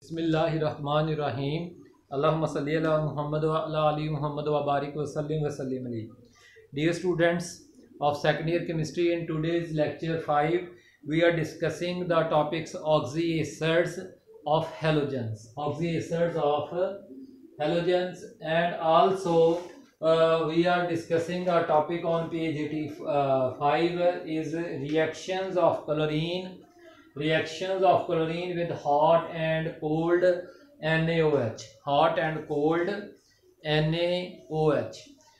बिस्मिल्लाहिर्रहमानिर्रहीम। अल्लाहुम्मा सल्ली अला मुहम्मद व अला आलि मुहम्मद व बारिक वसल्लिम वसल्लिम अलैहि। Dear students of second year chemistry, in today's lecture 5 we are discussing the topics oxyacids of halogens, and also we are discussing a topic on page 85 is reactions of chlorine with hot and cold NaOH.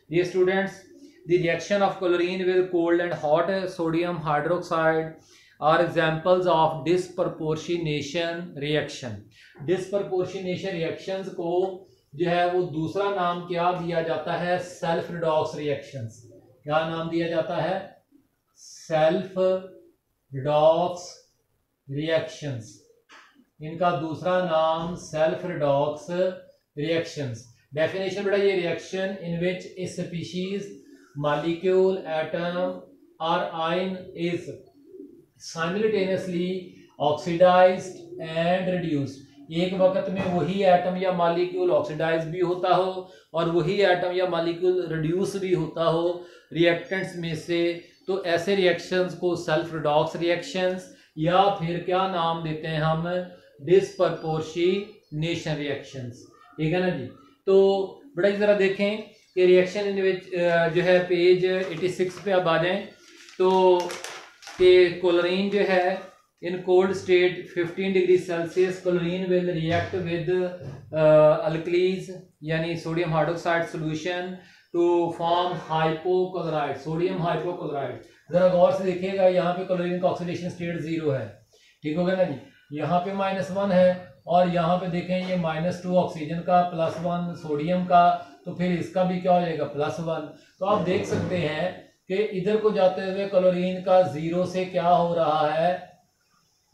Dear students, the reaction of chlorine with cold and hot sodium hydroxide are examples of disproportionation reaction. Disproportionation reactions को जो है वो दूसरा नाम क्या दिया जाता है? Self redox reactions. क्या नाम दिया जाता है? Self redox reactions. इनका दूसरा नाम सेल्फ रिडॉक्स रिएक्शंस। डेफिनेशन बेटा, ये reaction in which a species molecule atom और ion is simultaneously oxidised and reduced. एक वक्त में वही एटम या मॉलिक्यूल ऑक्सीडाइज भी होता हो और वही एटम या मॉलिक्यूल रिड्यूस भी होता हो रिएक्टेंट्स में से, तो ऐसे रिएक्शंस को सेल्फ रिडॉक्स रिएक्शंस या फिर क्या नाम देते हैं हम? Disproportionation reactions. ठीक है ना जी। तो बड़ा जरा देखें कि रिएक्शन इन विच जो है पेज 86 पे अब आ जाएं तो कि क्लोरीन जो है in cold state 15 degree Celsius chlorine will react with alkalis यानी sodium hydroxide solution to form hypochlorite, sodium hypochloride. जरा गौर से देखिएगा, यहाँ पे क्लोरीन का ऑक्सीडेशन स्टेट 0 है। ठीक हो गया ना जी। यहाँ पे -1 है और यहाँ पे देखें ये -2 ऑक्सीजन का, +1 सोडियम का, तो फिर इसका भी क्या हो जाएगा? +1। तो आप देख सकते हैं कि इधर को जाते हुए क्लोरीन का 0 से क्या हो रहा है?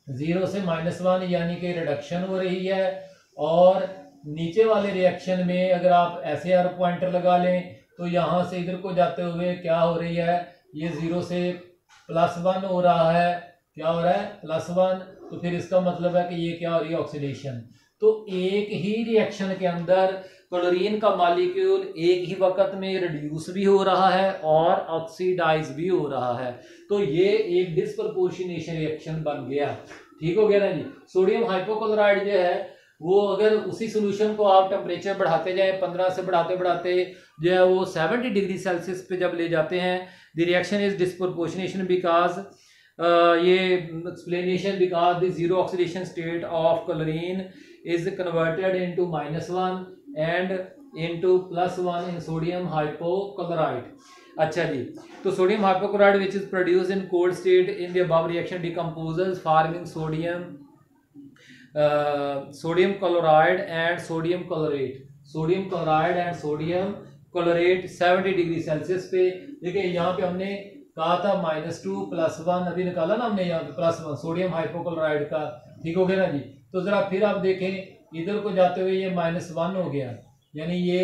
0 से -1 यानी कि रिडक्शन हो रही है। और नीचे वाले रिएक्शन में अगर आप ऐसे आर पॉइंटर लगा लें तो यहाँ से इधर को जाते हुए क्या हो रही है? ये 0 से +1 हो रहा है। क्या हो रहा है? +1। तो फिर इसका मतलब है कि ये क्या हो रही है? ऑक्सीडेशन। तो एक ही रिएक्शन के अंदर क्लोरीन का मॉलिक्यूल एक ही वक्त में रिड्यूस भी हो रहा है और ऑक्सीडाइज भी हो रहा है। तो ये एक डिस्प्रपोर्शनेशन रिएक्शन बन गया। ठीक हो गया ना जी। सोडियम हाइपोक्लोराइड जो है वो अगर उसी सोल्यूशन को आप टेम्परेचर बढ़ाते जाए, 15 से बढ़ाते बढ़ाते जो है वो 70 डिग्री सेल्सियस पे जब ले जाते हैं, the reaction is disproportionation because ये explanation because the zero oxidation state of chlorine is converted into -1 and into +1 in sodium hypochlorite. अच्छा जी। तो sodium hypochloride which is produced in cold state in the above reaction decomposes forming sodium chloride and sodium chlorate। Sodium chloride and sodium chlorate 70 degree Celsius पे। देखिए यहाँ पे हमने कहा था -2 +1, अभी निकाला ना हमने यहाँ पे +1 सोडियम हाइपोक्लोराइड का। ठीक हो गया ना जी। तो जरा फिर आप देखें इधर को जाते हुए ये -1 हो गया, यानी ये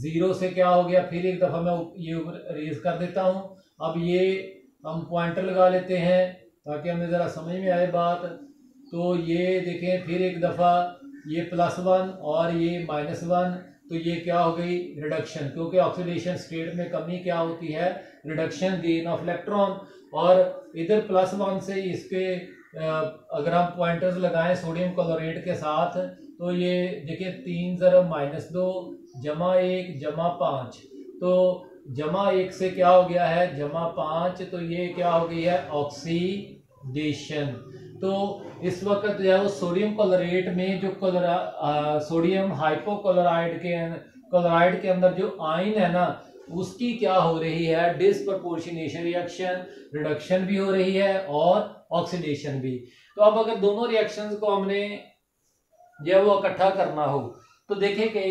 0 से क्या हो गया? फिर एक दफा मैं ये रेज कर देता हूं। अब ये हम पॉइंटर लगा लेते हैं ताकि हमें जरा समझ में आए बात। तो ये देखें फिर एक दफा ये +1 और ये -1, तो ये क्या हो गई? रिडक्शन। क्योंकि ऑक्सीडेशन स्टेट में कमी क्या होती है? Reduction, gain of electron. और इधर +1 से इसके अगर हम पॉइंटर्स लगाएं सोडियम क्लोरेट के साथ तो ये देखिए 3 × -2 +1 +5, तो +1 से क्या हो गया है? +5, तो ये क्या हो गई है? ऑक्सीडेशन। तो इस वक्त जो है वो सोडियम क्लोरेट में जो सोडियम हाइपोक्लोराइड के अंदर जो आयन है ना, उसकी क्या हो रही है? डिस्प्रपोर्शनेशन रिएक्शन, रिडक्शन भी हो रही है और ऑक्सीडेशन भी। तो अब अगर दोनों रिएक्शंस को हमने जो है वो इकट्ठा करना हो तो देखिए कि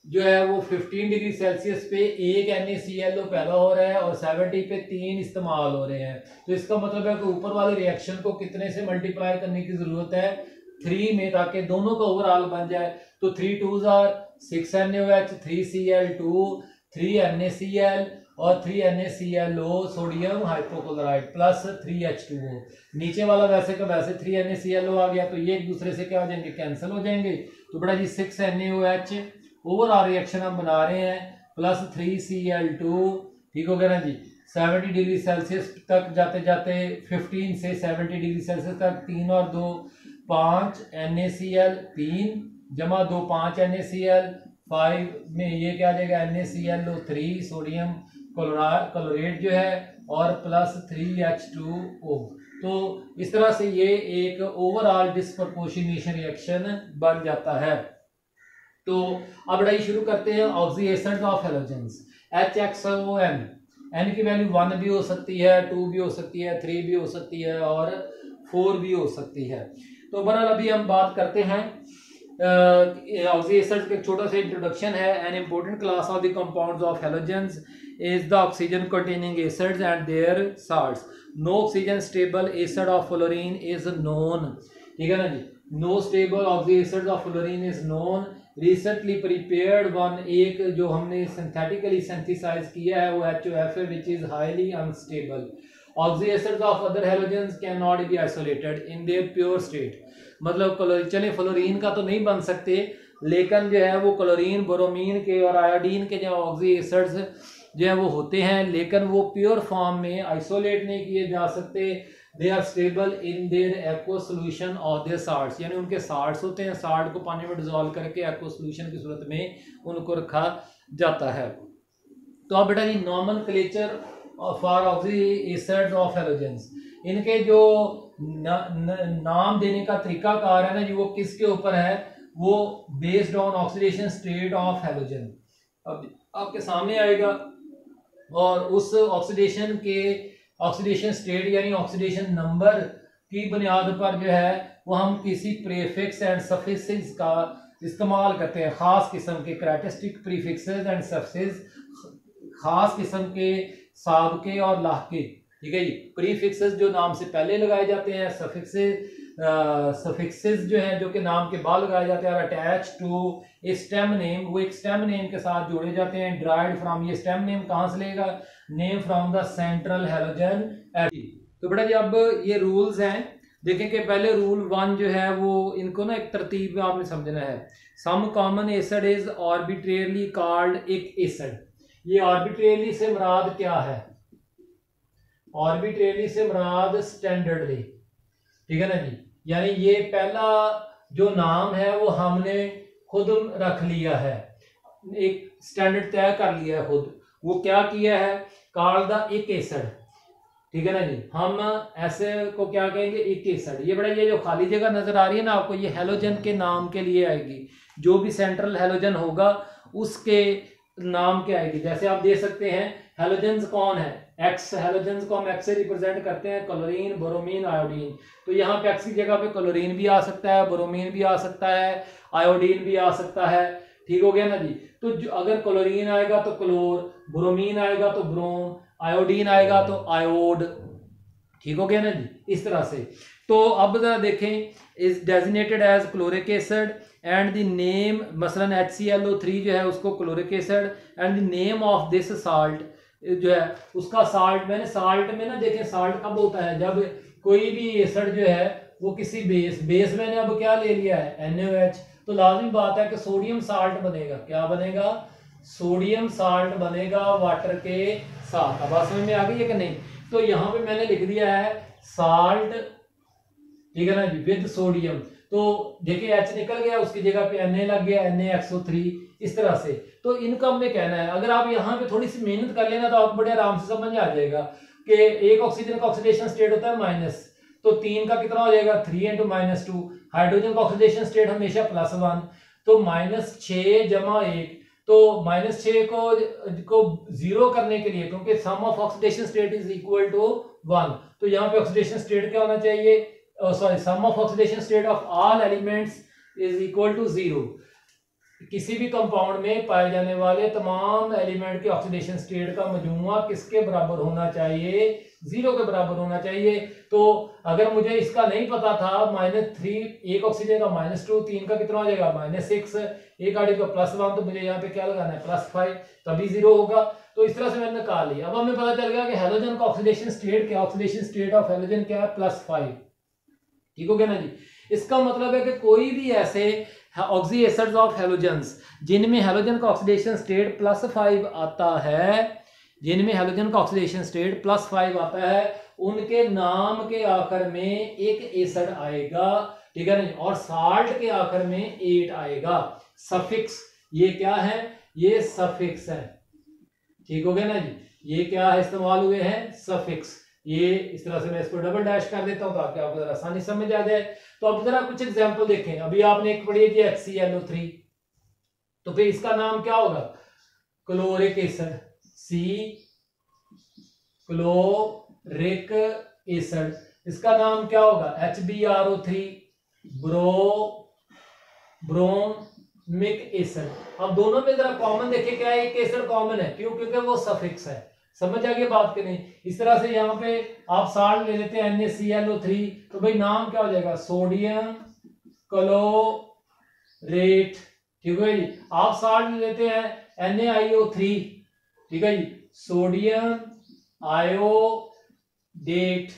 जो है वो 15 डिग्री सेल्सियस पे एक NaClO पैदा हो रहा है और 70 पे 3 इस्तेमाल हो रहे हैं। तो इसका मतलब है कि ऊपर वाले रिएक्शन को कितने से मल्टीप्लाई करने की जरूरत है? 3 में, ताकि दोनों का ओवरऑल बन जाए। तो 3 2s are 6 NaOH, 3 Cl2, 3 NaCl और 3NaClO sodium hypochloride plus 3H2O। नीचे वाला वैसे का वैसे 3NaClO आ गया, तो ये एक दूसरे से क्या हो जाएंगे, कैंसिल हो जाएंगे। तो बेटा जी 6NaOH ओवरऑल रिएक्शन हम बना रहे हैं प्लस 3Cl2, ठीक हो गया ना जी। 70 डिग्री सेल्सियस तक जाते जाते 15 से 70 डिग्री सेल्सियस तक 3 और 2 5 NaCl 3 जमा 2 5 NaCl 5 में ये क्या आ जाएगा NaClO3 सोडियम क्लोराइड जो है और प्लस 3H2O। तो इस तरह से ये एक ओवरऑल डिस्प्रपोर्शनेशन रिएक्शन बन जाता है। तो अब पढ़ाई शुरू करते हैं oxy acids of halogens. HXON N की वैल्यू 1 भी हो सकती है, 2 भी हो सकती है, 3 भी हो सकती है और 4 भी हो सकती है। तो बहरहाल अभी हम बात करते हैं ऑक्सी एसिड्स का एक छोटा सा इंट्रोडक्शन है। An important class of the compounds of halogens is the oxygen containing acids and their salts. No oxygen stable acid of fluorine is known, ठीक है ना जी। No stable oxy acids of fluorine is known. Recently prepared one, एक जो हमने synthetically synthesise किया है वो HOF है which is highly unstable. Oxy acids of other halogens can not be isolated in their pure state. मतलब चले fluorine का तो नहीं बन सकते, लेकिन जो है वो क्लोरीन, ब्रोमीन के और आयोडीन के जो ऑक्सी एसिड्स जो है वो होते हैं, लेकिन वो प्योर फॉर्म में आइसोलेट नहीं किए जा सकते। They are stable in their aqua solution of their salts, यानी उनके साल्ट्स होते हैं, साल्ट को पानी में डिजोल्व करके एक्वा सोल्यूशन की सूरत में उनको रखा जाता है। तो अब बेटा जी nomenclature for oxy acids of halogens, इनके जो नाम देने का तरीकाकार है ना जी, वो किसके ऊपर है, वो based on oxidation state of halogen. अब आपके सामने आएगा और उस ऑक्सीडेशन स्टेट यानी ऑक्सीडेशन नंबर की बुनियाद पर जो है वो हम किसी प्रीफिक्स एंड सफिक्सेस का इस्तेमाल करते हैं, खास किस्म के कैरेक्टरिस्टिक प्रीफिक्सेस एंड सफिक्सेस, खास किस्म के साबके और लाहके, ठीक है जी। प्रीफिक्सेस जो नाम से पहले लगाए जाते हैं, सफिक्सेस जो हैं जो कि नाम के बाद लगाए जाते हैं, attach to a stem name, वो एक स्टेम नेम के साथ जोड़े जाते हैं। ड्राइड फ्रॉम, ये स्टेम नेम कहाँ से लेगा, name from the central halogen atom. तो बेटा जी अब ये रूल्स हैं, देखें कि पहले रूल 1 जो है वो इनको ना एक तरतीब में आपने समझना है। Some common acid is arbitrarily called ic acid. ये आर्बिट्रेरली से मुराद क्या है, आर्बिट्रेरली से मुराद स्टैंडर्डली, ठीक है ना जी। यानी ये पहला जो नाम है वो हमने खुद रख लिया है, एक स्टैंडर्ड तय कर लिया है खुद। वो क्या किया है, कॉल्ड द एक एसिड, ठीक है ना जी। हम ऐसे को क्या कहेंगे, एक एसिड। ये बड़ा ये जो खाली जगह नजर आ रही है ना आपको, ये हैलोजन के नाम के लिए आएगी। जो भी सेंट्रल हैलोजन होगा उसके नाम के आएगी। जैसे आप दे सकते हैं हैलोजेंस कौन है, एक्स हैलोजेंस को हम एक्स से रिप्रेजेंट करते हैं, क्लोरीन, ब्रोमीन, आयोडीन। तो यहाँ पे एक्स की जगह पे क्लोरीन भी आ सकता है, ब्रोमीन भी आ सकता है, आयोडीन भी आ सकता है, ठीक हो गया ना जी। तो अगर क्लोरीन आएगा तो क्लोर, ब्रोमीन आएगा तो ब्रोम, आयोडीन आएगा तो आयोड, ठीक हो गया ना जी, इस तरह से। तो अब जरा देखें, is designated as chloric acid and the name, मसलन HClO3 जो है उसको chloric acid, and the name of this salt जो है उसका साल्ट, मैंने साल्ट में ना देखें साल्ट कब होता है, जब कोई भी एसिड जो है वो किसी बेस मैंने अब क्या ले लिया है NaOH, तो लाजमी बात है कि सोडियम साल्ट बनेगा। क्या बनेगा, सोडियम साल्ट बनेगा वाटर के साथ। अब बात समझ में आ गई है कि नहीं। तो यहाँ पे मैंने लिख दिया है साल्ट, ठीक है ना जी, विद सोडियम। तो देखिए H निकल गया, उसकी जगह पे Na लग गया, NaXO3, इस तरह से। तो इनका हमने कहना है, अगर आप यहाँ पे थोड़ी सी मेहनत कर लेना तो आपको बड़े आराम से समझ आ जाएगा कि एक ऑक्सीजन का ऑक्सीडेशन स्टेट होता है माइनस, तो 3 का कितना हो जाएगा 3 × -2। हाइड्रोजन का ऑक्सीडेशन स्टेट हमेशा +1, तो -6 × 1, तो -6 को 0 करने के लिए, क्योंकि sum of oxidation state is equal to 1, तो यहाँ पे ऑक्सीडेशन स्टेट क्या होना चाहिए, sorry, sum of oxidation state of all elements is equal to 0। किसी भी कंपाउंड में पाए जाने वाले तमाम एलिमेंट के ऑक्सीडेशन स्टेट का मजमूआ किसके बराबर होना चाहिए, 0 के बराबर होना चाहिए। तो अगर मुझे इसका नहीं पता था, -3, एक ऑक्सीजन का -2, 3 का कितना हो जाएगा -6, एक आड़ी का +1, तो मुझे यहाँ पे क्या लगाना है +5, तभी 0 होगा। तो इस तरह से मैंने निकाल लिया। अब हमें पता चल गया कि हेलोजन का ऑक्सीडेशन स्टेट क्या, ऑक्सीडेशन स्टेट ऑफ हेलोजन क्या है, +5। ठीक हो गया ना जी। इसका मतलब है कि कोई भी ऐसे ऑक्सी एसिड्स ऑफ हेलोजेंस जिनमें हेलोजन का ऑक्सीडेशन स्टेट +5 आता है, जिनमें हेलोजन का ऑक्सीडेशन स्टेट +5 आता है, उनके नाम के आखिर में एक एसिड आएगा, ठीक है ना, और साल्ट के आखिर में 8 आएगा, सफिक्स। ये क्या है, ये सफिक्स है। ठीक हो गया ना जी। ये क्या है, इस्तेमाल हुए हैं सफिक्स। ये इस तरह से मैं इसको डबल डैश कर देता हूं ताकि आपको जरा आसानी समझ आ जाए। तो अब जरा कुछ एग्जांपल देखें। अभी आपने एक पढ़ी थी HClO3, तो फिर इसका नाम क्या होगा, क्लोरिक एसिड, सी क्लोरिक एसिड। इसका नाम क्या होगा, HbRO3, ब्रोमिक एसिड। अब दोनों में जरा कॉमन देखिए क्या है, एक एसिड कॉमन है, क्यों, क्योंकि वो सफिक्स है। समझ आ गई बात कि नहीं। इस तरह से यहाँ पे आप साल्ट ले लेते हैं NaClO3, तो भाई नाम क्या हो जाएगा, सोडियम क्लोरेट। ठीक है जी। आप साल्ट ले लेते हैं NaIO3, ठीक है जी, सोडियम आयोडेट।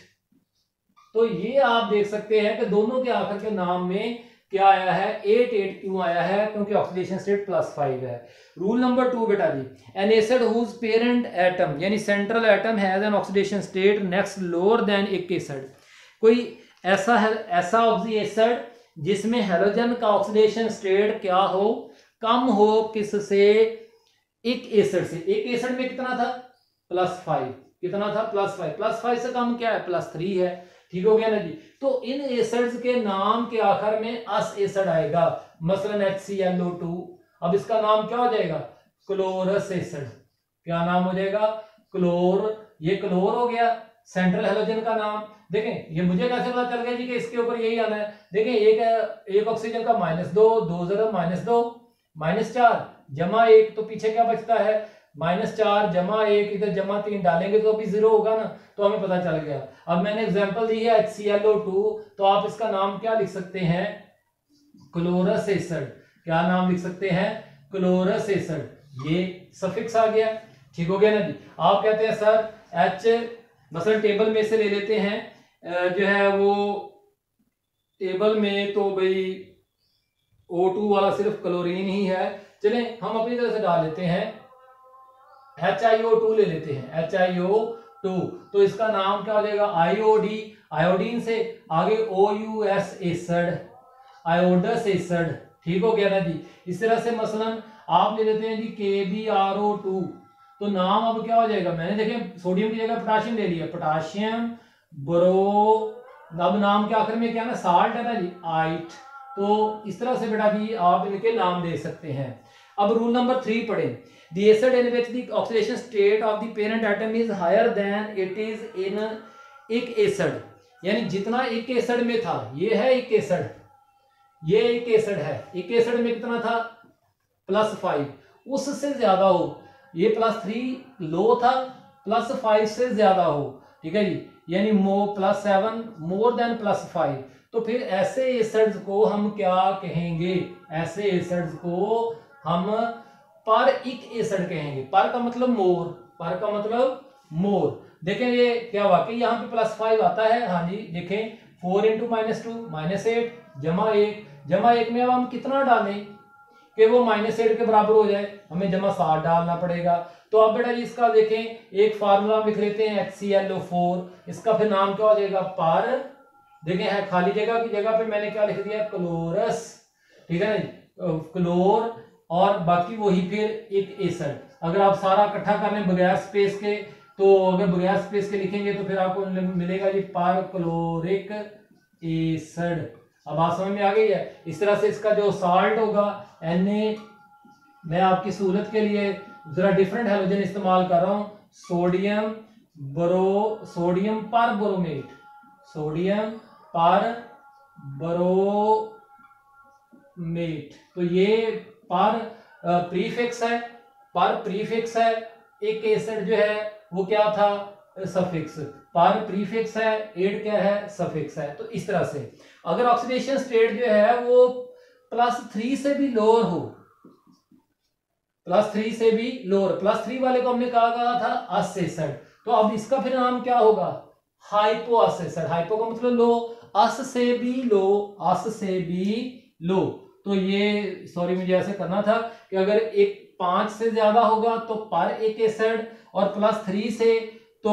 तो ये आप देख सकते हैं कि दोनों के आखिर के नाम में क्या आया है, 8 क्यों आया है, क्योंकि ऑक्सीडेशन स्टेट +5 है। रूल नंबर 2 बेटा जी, an acid whose parent atom यानी central atom has an oxidation state next lower than एक एसिड। कोई ऐसा है, ऐसा ऑक्सी एसिड जिसमें हेलोजन का ऑक्सीडेशन स्टेट क्या हो, कम हो किससे, एक एसिड से। एक एसिड में कितना था, +5, कितना था, +5, +5 से कम क्या है, +3 है। ठीक हो गया ना जी। तो इन एसिड्स के नाम के आखिर में अस एसिड आएगा, मसलन HClO2। अब इसका नाम क्या हो जाएगा, क्लोरस एसिड। क्या नाम हो जाएगा, क्लोर। ये क्लोर हो गया सेंट्रल हेलोजन का नाम। देखें ये मुझे कैसे पता चल गया जी कि इसके ऊपर यही आना है। देखें एक ऑक्सीजन का -2, 2 0 -2 -4 जमा 1, तो पीछे क्या बचता है, -4 जमा 1, इधर जमा 3 डालेंगे तो अभी 0 होगा ना, तो हमें पता चल गया। अब मैंने एग्जांपल दी है HClO2, तो आप इसका नाम क्या लिख सकते हैं, क्लोरस एसिड। क्या नाम लिख सकते हैं, क्लोरस एसिड। ये सफिक्स आ गया। ठीक हो गया ना जी। आप कहते हैं सर H, मसलन टेबल में से ले लेते हैं जो है वो टेबल में, तो भाई O2 वाला सिर्फ क्लोरीन ही है। चलें हम अपनी तरह से डाल लेते हैं, HiO2 ले लेते हैं, HiO2। तो इसका नाम क्या हो जाएगा, आयोडी, आयोडीन से आगे OUS एसिड, आयोडस एसिड। ठीक हो गया ना जी। इस तरह से मसलन आप ले लेते हैं जी KbRO2, तो नाम अब क्या हो जाएगा, मैंने देखें सोडियम की जगह पोटाशियम ले लिया, पोटाशियम ब्रो। अब नाम के आखिर में क्या ना, साल्ट है ना जी, आइट। तो इस तरह से बेटा जी आप इनके नाम दे सकते हैं। अब रूल नंबर 3 पढ़ें। The acid in which the oxidation state of the parent atom is higher than it is in एक एसिड, यानी जितना एक एसिड में था, ये है एक एसिड, ये एक एसिड है, एक एसिड में कितना था, +5, उससे ज्यादा हो, ये +3 लो था, +5 से ज्यादा हो। ठीक है जी, यानी +7 मोर देन +5। तो फिर ऐसे एसिड्स को हम क्या कहेंगे, ऐसे एसिड्स को हम पर इक एसिड कहेंगे। पर का मतलब मोर, पर का मतलब मोर। देखें ये क्या वाकई यहाँ पे +5 आता है, हाँ जी देखें 4 × -2 -8 जमा 1, जमा 1 में अब हम कितना डालें कि वो -8 के बराबर हो जाए, हमें जमा 7 डालना पड़ेगा। तो अब बेटा जी इसका देखें एक फार्मूला लिख लेते हैं HClO4, इसका फिर नाम क्या हो जाएगा, पर। देखें है खाली जगह की जगह पे मैंने क्या लिख दिया, क्लोरस। ठीक है ना, क्लोर, और बाकी वही फिर एक एसिड। अगर आप सारा इकट्ठा कर लें बगैर स्पेस के, तो अगर बगैर स्पेस के लिखेंगे तो फिर आपको मिलेगा जी पर क्लोरिक एसिड। अब बात समझ में आ गई है। इस तरह से इसका जो साल्ट होगा Na, मैं आपकी सहूलत के लिए जरा डिफरेंट हेलोजन इस्तेमाल कर रहा हूं, सोडियम पर ब्रोमेट, सोडियम पर ब्रोमेट। तो ये पर प्रीफिक्स है, पर प्रीफिक्स है, एक एसिड जो है वो क्या था, सफिक्स। पर प्रीफिक्स है, एड क्या है, सफिक्स है। तो इस तरह से अगर ऑक्सीडेशन स्टेट जो है वो +3 से भी लोअर हो, +3 से भी लोअर, +3 वाले को हमने कहा था अस-एसिड, तो अब इसका फिर नाम क्या होगा, हाइपो अस-एसिड। हाइपो का मतलब लो, अस से भी लो, अस से भी लो। तो ये सॉरी मुझे ऐसे करना था कि अगर एक 5 से ज्यादा होगा तो पर एक एसिड, और +3 से तो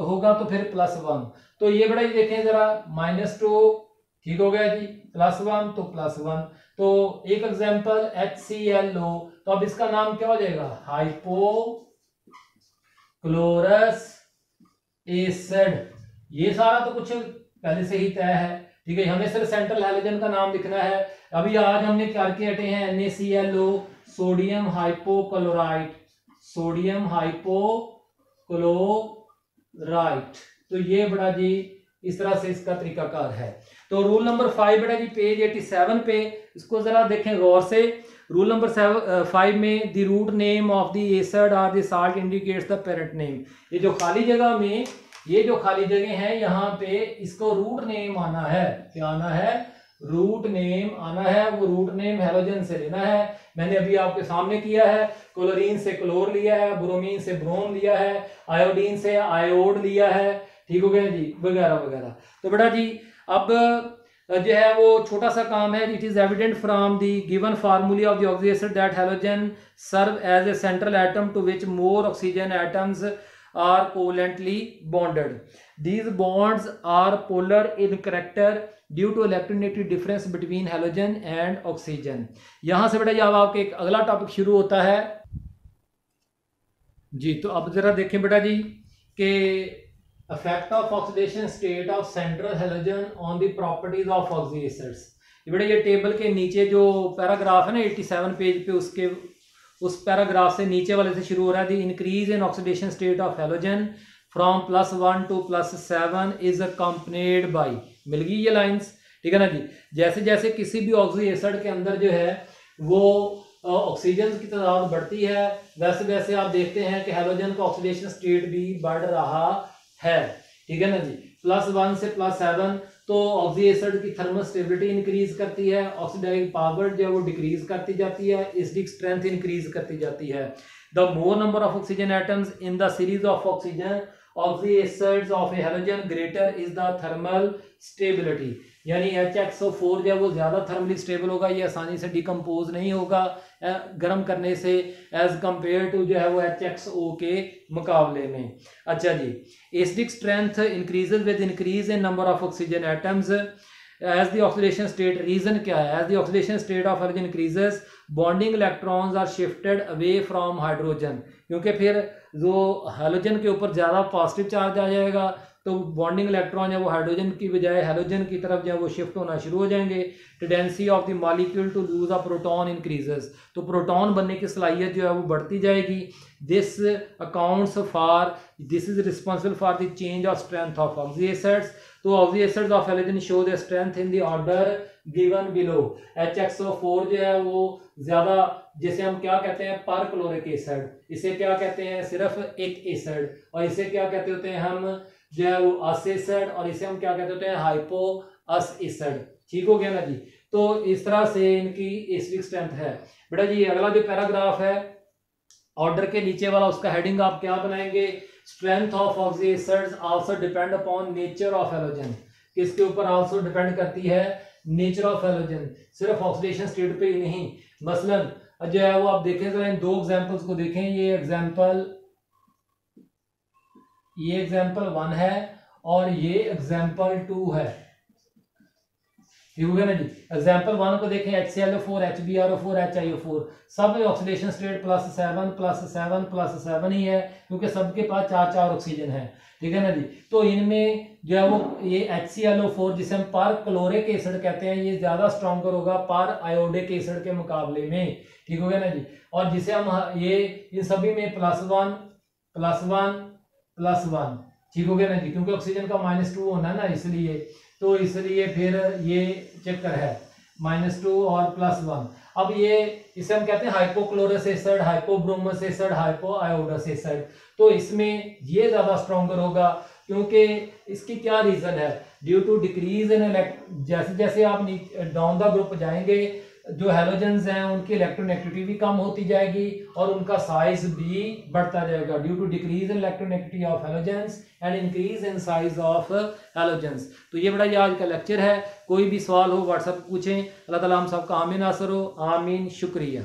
होगा तो फिर +1। तो ये बड़ा ही देखें जरा, -2 ठीक हो गया जी, +1 तो +1। तो एक एग्जांपल HCl लो, तो अब इसका नाम क्या हो जाएगा, हाइपोक्लोरस एसिड। ये सारा तो कुछ पहले से ही तय है, ठीक है, हमें सिर्फ सेंट्रल हैलोजन का नाम लिखना है। अभी आज हमने क्या के हटे हैं, NaClO, sodium hypochloride, sodium hypochloride. तो ये बड़ा जी इस तरह से इसका तरीकाकार है। तो रूल नंबर 5 बेटा जी पेज 87 पे, इसको जरा देखें गौर से। रूल नंबर 5 में the root name of the acid और the salt indicates the parent name. ये जो खाली जगह में, ये जो खाली जगह है यहाँ पे, इसको रूट नेम आना है, क्या आना है, रूट नेम आना है। वो रूट नेम हैलोजन से लेना है, मैंने अभी आपके सामने किया है। क्लोरीन से क्लोर लिया है, ब्रोमीन से ब्रोम लिया है, आयोडीन से आयोड लिया है, ठीक हो गया जी, वगैरह वगैरह। तो बेटा जी अब जो है वो छोटा सा काम है। It is evident from the given formulae of the oxo acid that halogen serve as a central atom to which more oxygen atoms are covalently bonded. These bonds are polar in character due to electronegative difference between halogen and oxygen. यहां से बेटा जब आपके एक अगला topic शुरू होता है जी, तो अब जरा देखें बेटा जी कि effect of oxidation state of central halogen on the properties of oxalic acids। बेटा ये टेबल के नीचे जो पैराग्राफ है ना 87 पेज पे, उसके उस पैराग्राफ से नीचे वाले से शुरू हो रहा है। The increase in oxidation state of halogen from +1 to +7 is accompanied by, मिल गई ये लाइंस, ठीक है ना जी। जैसे जैसे किसी भी ऑक्सिक एसिड के अंदर जो है वो ऑक्सीजन की तादाद बढ़ती है, वैसे वैसे आप देखते हैं कि हैलोजन का ऑक्सीडेशन स्टेट भी बढ़ रहा है, ठीक है ना जी। +1 से +7 तो ऑक्सिक एसिड की थर्मल स्टेबिलिटी इंक्रीज करती है, ऑक्सीडाइजिंग पावर जो है वो डिक्रीज करती जाती है, एसिडिक स्ट्रेंथ इंक्रीज करती जाती है। The more number of oxygen atoms in the series of oxygen oxo acids of a halogen greater is the thermal stability, यानी HXO4 जो है वो ज्यादा थर्मली स्टेबल होगा, ये आसानी से डिकम्पोज नहीं होगा गर्म करने से एज कंपेयर टू जो है वो HXO के मुकाबले में। अच्छा जी, acidic strength increases with increase in number of oxygen atoms as the oxidation state. Reason क्या है, as the oxidation state of halogen increases bonding electrons are shifted away from hydrogen, क्योंकि फिर जो हैलोजन के ऊपर ज्यादा पॉजिटिव चार्ज आ जाएगा तो बॉन्डिंग इलेक्ट्रॉन है वो हाइड्रोजन की बजाय हैलोजन की तरफ जो है वो शिफ्ट होना शुरू हो जाएंगे। Tendency of the molecule to lose a proton increases, तो प्रोटॉन बनने की सलाहियत जो है वो बढ़ती जाएगी। This accounts for, this is responsible for the change of strength of oxo acids. तो oxo acids of halogen show the strength in the order given below. HXO4 जो है वो ज्यादा, जैसे हम क्या कहते हैं पर क्लोरिक एसिड, इसे क्या कहते हैं सिर्फ एक एसिड, और इसे क्या कहते होते हैं हम जो है वो अस एसिड, और इसे हम क्या कहते होते हैं हाइपो अस एसिड, ठीक हो गया ना जी। तो इस तरह से इनकी एसिडिक स्ट्रेंथ है। बेटा जी अगला जो पैराग्राफ है ऑर्डर के नीचे वाला, उसका हेडिंग आप क्या बनाएंगे, strength of oxo acids also depend upon nature of halogen. किसके ऊपर आल्सो डिपेंड करती है, नेचर ऑफ हैलोजन, सिर्फ ऑक्सीडेशन स्टेट पे ही नहीं। मसलन जो है वो आप देखें जरा इन दो एग्जांपल्स को देखें, ये एग्जांपल 1 है और ये एग्जांपल 2 है, ठीक हो गया ना जी। एग्जांपल 1 को देखें, HClO4 HbRO4 HiO4, सब ऑक्सीडेशन स्टेट +7 +7 +7 ही है, क्योंकि सबके पास 4 ऑक्सीजन है, ठीक है ना जी। तो इनमें जो है वो ये HClO4 जिसे हम पर क्लोरिक एसिड कहते हैं, ये ज्यादा स्ट्रॉन्गर होगा पर आयोडिक एसिड के मुकाबले में, ठीक हो गया ना जी। और जिसे हम ये इन सभी में +1 +1 ठीक हो गया ना जी, क्योंकि ऑक्सीजन का -2 होना है ना, इसलिए फिर ये चक्कर है -2 और +1। अब ये इसे हम कहते हैं हाइपोक्लोरस एसिड, हाइपोब्रोमस एसिड, हाइपोआयोडस एसिड। तो इसमें ये ज्यादा स्ट्रॉन्गर होगा, क्योंकि इसकी क्या रीजन है, ड्यू टू डिक्रीज इन जैसे जैसे आप डाउन द ग्रुप जाएंगे जो हैलोजेंस हैं उनकी इलेक्ट्रोनेगेटिविटी भी कम होती जाएगी और उनका साइज भी बढ़ता जाएगा due to decrease in electronegativity of halogens and increase in size of halogens. तो ये बड़ा ये आज का लेक्चर है। कोई भी सवाल हो व्हाट्सएप पूछें। अल्लाह ताला हम सबका आमीन नासर हो। आमीन। शुक्रिया।